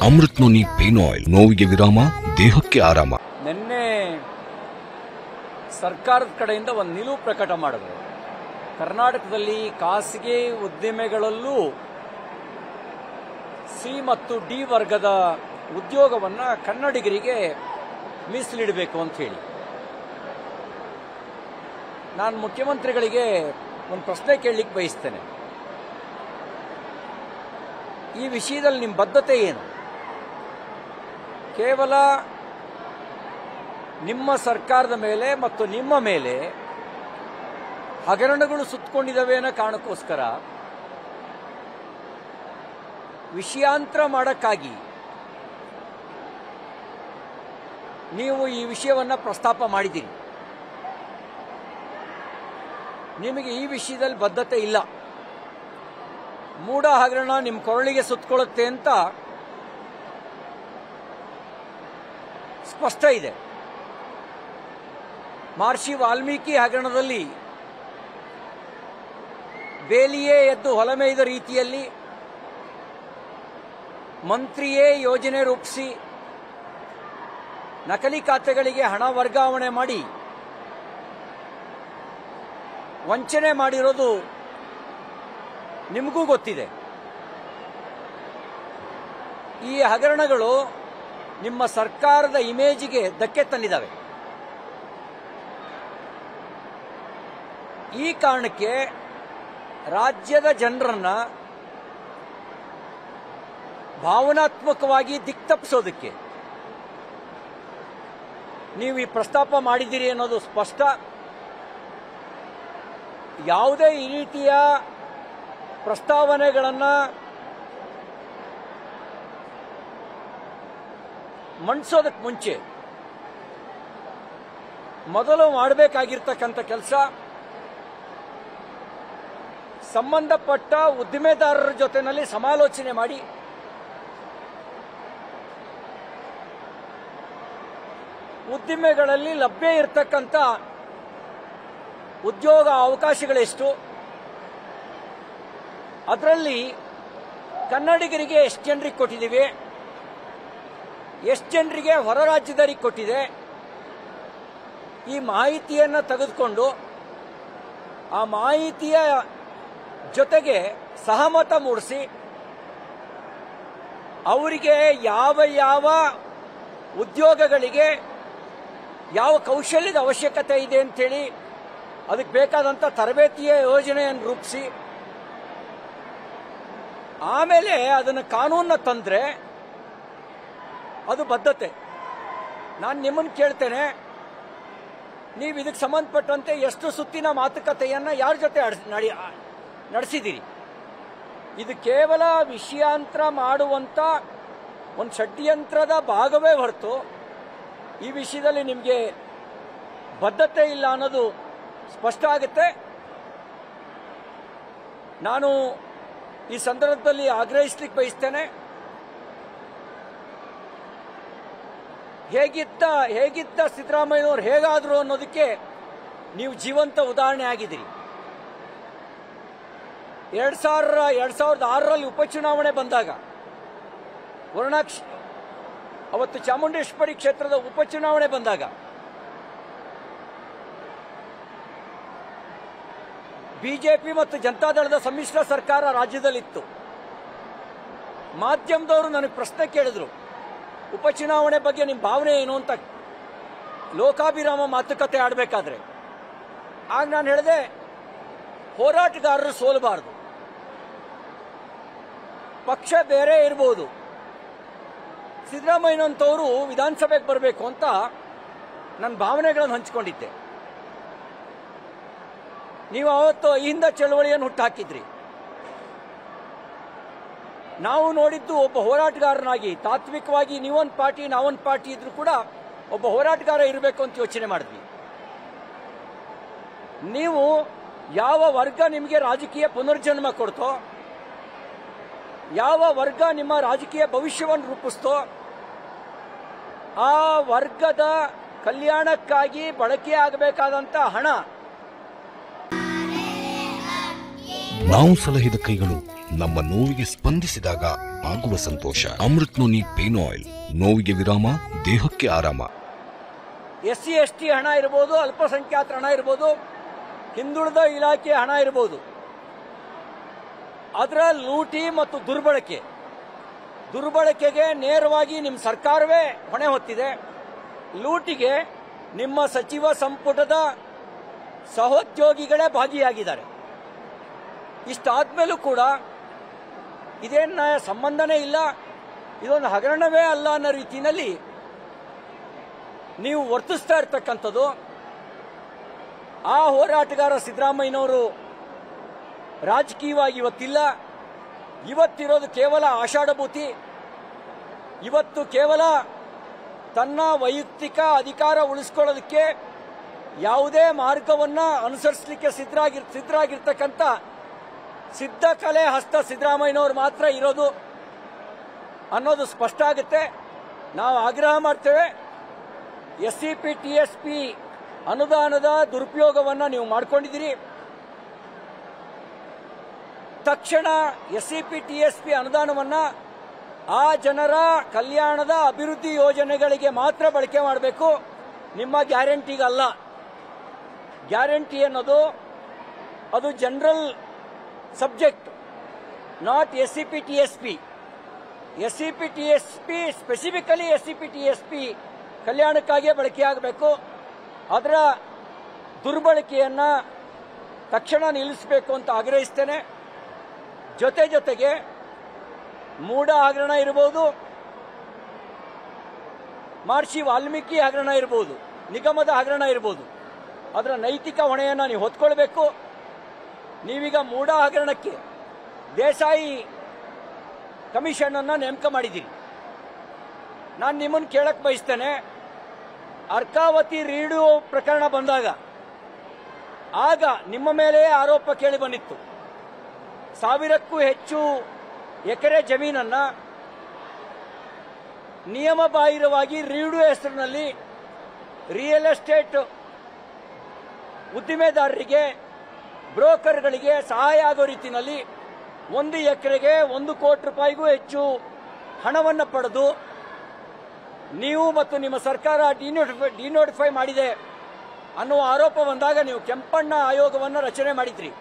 Amrit noni pain oil, ನೋವಿಗೆ ವಿರಾಮ, ದೇಹಕ್ಕೆ ಆರಾಮ. ನಿನ್ನೆ ಸರ್ಕಾರದ ಕಡೆಯಿಂದ ಒಂದು ನಿಲುವು ಪ್ರಕಟ ಮಾಡಿದ್ರು. ಕರ್ನಾಟಕದಲ್ಲಿ ಖಾಸಗಿ ಉದ್ದಿಮೆಗಳಲ್ಲೂ ಸಿ ಮತ್ತು ಡಿ ವರ್ಗದ ಉದ್ಯೋಗವನ್ನು ಕನ್ನಡಿಗರಿಗೆ ಮೀಸಲಿಡಬೇಕು ಅಂತ ಹೇಳಿ. ನಾನು ಮುಖ್ಯಮಂತ್ರಿಗಳಿಗೆ ಒಂದು ಪ್ರಶ್ನೆ ಕೇಳಲಿಕ್ಕೆ ಬಯಸ್ತೇನೆ. ಈ ವಿಷಯದಲ್ಲಿ ನಿಮ್ಮ ಬದ್ಧತೆ ಏನು? ಕೇವಲ ನಿಮ್ಮ ಸರ್ಕಾರದ ಮೇಲೆ ಮತ್ತು ನಿಮ್ಮ ಮೇಲೆ ಹಗರಣಗಳು ಸುತ್ತಕೊಂಡಿದ್ದಾವೆ ಅನ್ನೋ ಕಾರಣಕ್ಕೋಸ್ಕರ ವಿಷಯಾಂತರ ಮಾಡಕ್ಕಾಗಿ ನೀವು ಈ ವಿಷಯವನ್ನು ಪ್ರಸ್ತಾಪ ಮಾಡಿದ್ದೀರಿ. ನಿಮಗೆ ಈ ವಿಷಯದಲ್ಲಿ ಬದ್ಧತೆ ಇಲ್ಲ. ಮೂಢ ಹಗರಣ ನಿಮ್ಮ ಕೊರಳಿಗೆ ಸುತ್ತಕೊಳ್ಳುತ್ತೆ ಅಂತ ಸ್ಪಷ್ಟ ಇದೆ. ಮಹರ್ಷಿ ವಾಲ್ಮೀಕಿ ಹಗರಣದಲ್ಲಿ ಬೇಲಿಯೇ ಎದ್ದು ಹೊಲಮೇಯ್ದ ರೀತಿಯಲ್ಲಿ ಮಂತ್ರಿಯೇ ಯೋಜನೆ ರೂಪಿಸಿ ನಕಲಿ ಖಾತೆಗಳಿಗೆ ಹಣ ವರ್ಗಾವಣೆ ಮಾಡಿ ವಂಚನೆ ಮಾಡಿರೋದು ನಿಮಗೂ ಗೊತ್ತಿದೆ. ಈ ಹಗರಣಗಳು ನಿಮ್ಮ ಸರ್ಕಾರದ ಇಮೇಜಿಗೆ ಧಕ್ಕೆ ತಂದಿದ್ದಾವೆ. ಈ ಕಾರಣಕ್ಕೆ ರಾಜ್ಯದ ಜನರನ್ನ ಭಾವನಾತ್ಮಕವಾಗಿ ದಿಕ್ತಪ್ಪಿಸೋದಕ್ಕೆ ನೀವು ಈ ಪ್ರಸ್ತಾಪ ಮಾಡಿದ್ದೀರಿ ಅನ್ನೋದು ಸ್ಪಷ್ಟ. ಯಾವುದೇ ಈ ರೀತಿಯ ಪ್ರಸ್ತಾವನೆಗಳನ್ನು ಮಂಡಿಸೋದಕ್ಕೆ ಮುಂಚೆ ಮೊದಲು ಮಾಡಬೇಕಾಗಿರ್ತಕ್ಕಂಥ ಕೆಲಸ ಸಂಬಂಧಪಟ್ಟ ಉದ್ದಿಮೆದಾರರ ಜೊತೆನಲ್ಲಿ ಸಮಾಲೋಚನೆ ಮಾಡಿ ಉದ್ದಿಮೆಗಳಲ್ಲಿ ಲಭ್ಯ ಇರತಕ್ಕಂಥ ಉದ್ಯೋಗ ಅವಕಾಶಗಳೆಷ್ಟು, ಅದರಲ್ಲಿ ಕನ್ನಡಿಗರಿಗೆ ಎಷ್ಟು ಜನರಿಗೆ ಕೊಟ್ಟಿದ್ದೀವಿ, ಎಷ್ಟು ಜನರಿಗೆ ಹೊರ ರಾಜ್ಯದವರಿಗೆ ಕೊಟ್ಟಿದೆ, ಈ ಮಾಹಿತಿಯನ್ನು ತೆಗೆದುಕೊಂಡು ಆ ಮಾಹಿತಿಯ ಜೊತೆಗೆ ಸಹಮತ ಮೂಡಿಸಿ ಅವರಿಗೆ ಯಾವ ಯಾವ ಉದ್ಯೋಗಗಳಿಗೆ ಯಾವ ಕೌಶಲ್ಯದ ಅವಶ್ಯಕತೆ ಇದೆ ಅಂತೇಳಿ ಅದಕ್ಕೆ ಬೇಕಾದಂಥ ತರಬೇತಿಯ ಯೋಜನೆಯನ್ನು ರೂಪಿಸಿ ಆಮೇಲೆ ಅದನ್ನು ಕಾನೂನನ್ನ ತಂದರೆ ಅದು ಬದ್ಧತೆ. ನಾನು ನಿಮ್ಮನ್ನು ಕೇಳ್ತೇನೆ, ನೀವು ಇದಕ್ಕೆ ಸಂಬಂಧಪಟ್ಟಂತೆ ಎಷ್ಟು ಸುತ್ತಿನ ಮಾತುಕತೆಯನ್ನು ಯಾರ ಜೊತೆ ನಡೆಸಿದ್ದೀರಿ? ಇದು ಕೇವಲ ವಿಷಯಾಂತರ ಮಾಡುವಂಥ ಒಂದು ಷಡ್ಯಂತ್ರದ ಭಾಗವೇ ಹೊರತು ಈ ವಿಷಯದಲ್ಲಿ ನಿಮಗೆ ಬದ್ಧತೆ ಇಲ್ಲ ಅನ್ನೋದು ಸ್ಪಷ್ಟ ಆಗುತ್ತೆ. ನಾನು ಈ ಸಂದರ್ಭದಲ್ಲಿ ಆಗ್ರಹಿಸಲಿಕ್ಕೆ ಬಯಸ್ತೇನೆ, ಹೇಗಿದ್ದ ಸಿದ್ದರಾಮಯ್ಯನವರು ಹೇಗಾದ್ರು ಅನ್ನೋದಕ್ಕೆ ನೀವು ಜೀವಂತ ಉದಾಹರಣೆ ಆಗಿದ್ದೀರಿ. 2006ರಲ್ಲಿ ಉಪಚುನಾವಣೆ ಬಂದಾಗ ಅವತ್ತು ಚಾಮುಂಡೇಶ್ವರಿ ಕ್ಷೇತ್ರದ ಉಪಚುನಾವಣೆ ಬಂದಾಗ ಬಿಜೆಪಿ ಮತ್ತು ಜನತಾದಳದ ಸಮ್ಮಿಶ್ರ ಸರ್ಕಾರ ರಾಜ್ಯದಲ್ಲಿತ್ತು. ಮಾಧ್ಯಮದವರು ನನಗೆ ಪ್ರಶ್ನೆ ಕೇಳಿದ್ರು, ಉಪಚುನಾವಣೆ ಬಗ್ಗೆ ನಿಮ್ಮ ಭಾವನೆ ಏನು ಅಂತ, ಲೋಕಾಭಿರಾಮ ಮಾತುಕತೆ ಆಡಬೇಕಾದ್ರೆ. ಆಗ ನಾನು ಹೇಳಿದೆ, ಹೋರಾಟಗಾರರು ಸೋಲಬಾರದು, ಪಕ್ಷ ಬೇರೆ ಇರಬಹುದು, ಸಿದ್ದರಾಮಯ್ಯನಂತವರು ವಿಧಾನಸಭೆಗೆ ಬರಬೇಕು ಅಂತ ನನ್ನ ಭಾವನೆಗಳನ್ನು ಹಂಚಿಕೊಂಡಿದ್ದೆ. ನೀವು ಅವತ್ತು ಅಹಿಂದ ಚಳವಳಿಯನ್ನು ಹುಟ್ಟುಹಾಕಿದ್ರಿ. ನಾವು ನೋಡಿದ್ದು ಒಬ್ಬ ಹೋರಾಟಗಾರನಾಗಿ, ತಾತ್ವಿಕವಾಗಿ ನೀವೊಂದು ಪಾರ್ಟಿ ನಾವೊಂದು ಪಾರ್ಟಿ ಇದ್ರೂ ಕೂಡ ಒಬ್ಬ ಹೋರಾಟಗಾರ ಇರಬೇಕು ಅಂತ ಯೋಚನೆ ಮಾಡಿದ್ವಿ. ನೀವು ಯಾವ ವರ್ಗ ನಿಮಗೆ ರಾಜಕೀಯ ಪುನರ್ಜನ್ಮ ಕೊಡ್ತೋ, ಯಾವ ವರ್ಗ ನಿಮ್ಮ ರಾಜಕೀಯ ಭವಿಷ್ಯವನ್ನು ರೂಪಿಸ್ತೋ, ಆ ವರ್ಗದ ಕಲ್ಯಾಣಕ್ಕಾಗಿ ಬಳಕೆ ಆಗಬೇಕಾದಂತ ಹಣ ನಾವು ಸಲಹಿದ ಕೈಗಳು ನಮ್ಮ ನೋವಿಗೆ ಸ್ಪಂದಿಸಿದಾಗ ಆಗುವ ಸಂತೋಷ. ಅಮೃತ್ ನೋನಿ ಪೇನ್ ಆಯಿಲ್, ನೋವಿಗೆ ವಿರಾಮ, ದೇಹಕ್ಕೆ ಆರಾಮ. SC ST ಹಣ ಇರ್ಬೋದು, ಅಲ್ಪಸಂಖ್ಯಾತರ ಹಣ ಇರ್ಬೋದು, ಹಿಂದುಳಿದ ಇಲಾಖೆ ಹಣ ಇರ್ಬೋದು, ಅದರ ಲೂಟಿ ಮತ್ತು ದುರ್ಬಳಕೆಗೆ ನೇರವಾಗಿ ನಿಮ್ಮ ಸರ್ಕಾರವೇ ಹೊಣೆ ಹೊತ್ತಿದೆ. ಲೂಟಿಗೆ ನಿಮ್ಮ ಸಚಿವ ಸಂಪುಟದ ಸಹೋದ್ಯೋಗಿಗಳೇ ಭಾಗಿಯಾಗಿದ್ದಾರೆ. ಇಷ್ಟಾದ್ಮೇಲೂ ಕೂಡ ಇದೇನ ಸಂಬಂಧನೇ ಇಲ್ಲ, ಇದೊಂದು ಹಗರಣವೇ ಅಲ್ಲ ಅನ್ನೋ ರೀತಿಯಲ್ಲಿ ನೀವು ವರ್ತಿಸ್ತಾ ಇರ್ತಕ್ಕಂಥದ್ದು. ಆ ಹೋರಾಟಗಾರ ಸಿದ್ದರಾಮಯ್ಯನವರು ರಾಜಕೀಯವಾಗಿ ಇವತ್ತಿಲ್ಲ. ಇವತ್ತಿರೋದು ಕೇವಲ ಆಷಾಢಭೂತಿ. ಇವತ್ತು ಕೇವಲ ತನ್ನ ವೈಯಕ್ತಿಕ ಅಧಿಕಾರ ಉಳಿಸ್ಕೊಳ್ಳೋದಕ್ಕೆ ಯಾವುದೇ ಮಾರ್ಗವನ್ನು ಅನುಸರಿಸಲಿಕ್ಕೆ ಸಿದ್ಧರಾಗಿರ್ತಕ್ಕಂಥ ಸಿದ್ಧ ಕಲೆ ಹಸ್ತ ಸಿದ್ದರಾಮಯ್ಯನವರು ಮಾತ್ರ ಇರೋದು ಅನ್ನೋದು ಸ್ಪಷ್ಟ ಆಗುತ್ತೆ. ನಾವು ಆಗ್ರಹ ಮಾಡ್ತೇವೆ, SCP TSP ಅನುದಾನದ ದುರುಪಯೋಗವನ್ನು ನೀವು ಮಾಡಿಕೊಂಡಿದ್ದೀರಿ. ತಕ್ಷಣ SCP TSP ಅನುದಾನವನ್ನು ಆ ಜನರ ಕಲ್ಯಾಣದ ಅಭಿವೃದ್ಧಿ ಯೋಜನೆಗಳಿಗೆ ಮಾತ್ರ ಬಳಕೆ ಮಾಡಬೇಕು, ನಿಮ್ಮ ಗ್ಯಾರಂಟಿಗಲ್ಲ. ಗ್ಯಾರಂಟಿ ಅನ್ನೋದು ಅದು general subject, not SCP TSP. SCP TSP specifically SCP TSP ಕಲ್ಯಾಣಕ್ಕಾಗಿಯೇ ಬಳಕೆಯಾಗಬೇಕು. ಅದರ ದುರ್ಬಳಕೆಯನ್ನು ತಕ್ಷಣ ನಿಲ್ಲಿಸಬೇಕು ಅಂತ ಆಗ್ರಹಿಸ್ತೇನೆ. ಜೊತೆಗೆ ಮೂಡ ಹಗರಣ ಇರಬಹುದು, ಮಹರ್ಷಿ ವಾಲ್ಮೀಕಿ ಹಗರಣ ಇರಬಹುದು, ನಿಗಮದ ಹಗರಣ ಇರಬಹುದು, ಅದರ ನೈತಿಕ ಹೊಣೆಯನ್ನು ನೀವು ಹೊತ್ಕೊಳ್ಬೇಕು. ನೀವೀಗ ಮೂಡ ಹಗರಣಕ್ಕೆ ದೇಸಾಯಿ ಕಮಿಷನ್ ಅನ್ನು ನೇಮಕ ಮಾಡಿದ್ದೀರಿ. ನಾನು ನಿಮ್ಮನ್ನು ಕೇಳಕ್ಕೆ ಬಯಸ್ತೇನೆ, ಅರ್ಕಾವತಿ ರೀಡು ಪ್ರಕರಣ ಬಂದಾಗ ಆಗ ನಿಮ್ಮ ಮೇಲೆ ಆರೋಪ ಕೇಳಿ ಬಂದಿತ್ತು. 1000ಕ್ಕೂ ಹೆಚ್ಚು ಎಕರೆ ಜಮೀನನ್ನ ನಿಯಮ ಬಾಹಿರವಾಗಿ ರೀಡು ಹೆಸರಿನಲ್ಲಿ ರಿಯಲ್ ಎಸ್ಟೇಟ್ ಉದ್ದಿಮೆದಾರರಿಗೆ, ಬ್ರೋಕರ್ಗಳಿಗೆ ಸಹಾಯ ಆಗೋ ರೀತಿಯಲ್ಲಿ 1 ಎಕರೆಗೆ 1 ಕೋಟಿ ರೂಪಾಯಿಗೂ ಹೆಚ್ಚು ಹಣವನ್ನು ಪಡೆದು ನೀವು ಮತ್ತು ನಿಮ್ಮ ಸರ್ಕಾರ ಡಿನೋಟಿಫೈ ಮಾಡಿದೆ ಅನ್ನುವ ಆರೋಪ ಬಂದಾಗ ನೀವು ಕೆಂಪಣ್ಣ ಆಯೋಗವನ್ನು ರಚನೆ ಮಾಡಿದ್ರಿ.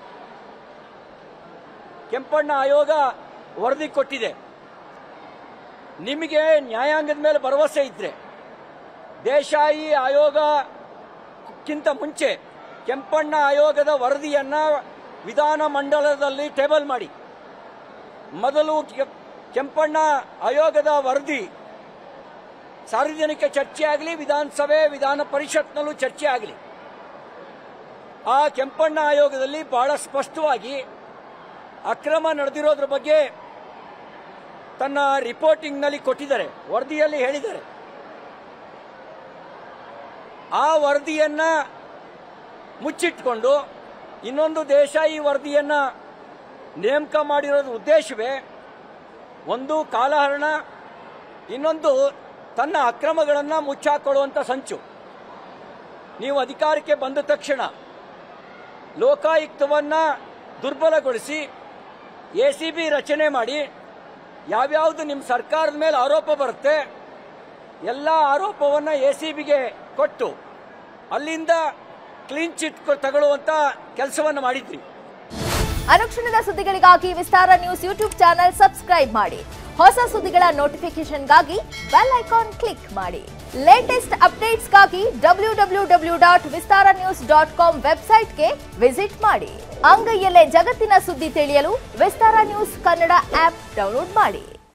ಕೆಂಪಣ್ಣ ಆಯೋಗ ವರದಿ ಕೊಟ್ಟಿದೆ. ನಿಮಗೆ ನ್ಯಾಯಾಂಗದ ಮೇಲೆ ಭರವಸೆ ಇದ್ರೆ ದೇಸಾಯಿ ಆಯೋಗಕ್ಕಿಂತ ಮುಂಚೆ ಕೆಂಪಣ್ಣ ಆಯೋಗದ ವರದಿಯನ್ನ ವಿಧಾನಮಂಡಲದಲ್ಲಿ ಟೇಬಲ್ ಮಾಡಿ. ಮೊದಲು ಕೆಂಪಣ್ಣ ಆಯೋಗದ ವರದಿ ಸಾರ್ವಜನಿಕ ಚರ್ಚೆ ಆಗಲಿ, ವಿಧಾನಸಭೆ ವಿಧಾನ ಪರಿಷತ್ನಲ್ಲೂ ಚರ್ಚೆ ಆಗಲಿ. ಆ ಕೆಂಪಣ್ಣ ಆಯೋಗದಲ್ಲಿ ಬಹಳ ಸ್ಪಷ್ಟವಾಗಿ ಅಕ್ರಮ ನಡೆದಿರೋದ್ರ ಬಗ್ಗೆ ತನ್ನ ರಿಪೋರ್ಟಿಂಗ್ನಲ್ಲಿ ಕೊಟ್ಟಿದ್ದಾರೆ, ವರದಿಯಲ್ಲಿ ಹೇಳಿದ್ದಾರೆ. ಆ ವರದಿಯನ್ನ ಮುಚ್ಚಿಟ್ಕೊಂಡು ಇನ್ನೊಂದು ದೇಸಾಯಿ ವರದಿಯನ್ನ ನೇಮಕ ಮಾಡಿರೋದ್ರ ಉದ್ದೇಶವೇ ಒಂದು ಕಾಲಹರಣ, ಇನ್ನೊಂದು ತನ್ನ ಅಕ್ರಮಗಳನ್ನು ಮುಚ್ಚಾಕೊಳ್ಳುವಂಥ ಸಂಚು. ನೀವು ಅಧಿಕಾರಕ್ಕೆ ಬಂದ ತಕ್ಷಣ ಲೋಕಾಯುಕ್ತವನ್ನ ದುರ್ಬಲಗೊಳಿಸಿ ACB ರಚನೆ ಮಾಡಿ ಯಾವ್ಯಾವುದು ನಿಮ್ಮ ಸರ್ಕಾರದ ಮೇಲೆ ಆರೋಪ ಬರುತ್ತೆ ಎಲ್ಲ ಆರೋಪವನ್ನು ACBಗೆ ಕೊಟ್ಟು ಅಲ್ಲಿಂದ ಕ್ಲೀನ್ ಚಿಟ್ ತಗೊಳ್ಳುವಂತ ಕೆಲಸವನ್ನು ಮಾಡಿದ್ರಿ. ಅನುಕ್ಷಣದ ಸುದ್ದಿಗಳಿಗಾಗಿ ವಿಸ್ತಾರ ನ್ಯೂಸ್ ಯೂಟ್ಯೂಬ್ ಚಾನೆಲ್ ಸಬ್ಸ್ಕ್ರೈಬ್ ಮಾಡಿ. ಹೊಸ ಸುದ್ದಿಗಳ ನೋಟಿಫಿಕೇಶನ್ಗಾಗಿ ಬೆಲ್ ಐಕಾನ್ ಕ್ಲಿಕ್ ಮಾಡಿ. ಲೇಟೆಸ್ಟ್ ಅಪ್ಡೇಟ್ಸ್ಗಾಗಿ www.vistaranews.com ವೆಬ್ಸೈಟ್ಗೆ ವಿಸಿಟ್ ಮಾಡಿ. ಅಂಗೈಯಲ್ಲೇ ಜಗತ್ತಿನ ಸುದ್ದಿ ತಿಳಿಯಲು ವಿಸ್ತಾರ ನ್ಯೂಸ್ ಕನ್ನಡ ಆಪ್ ಡೌನ್ಲೋಡ್ ಮಾಡಿ.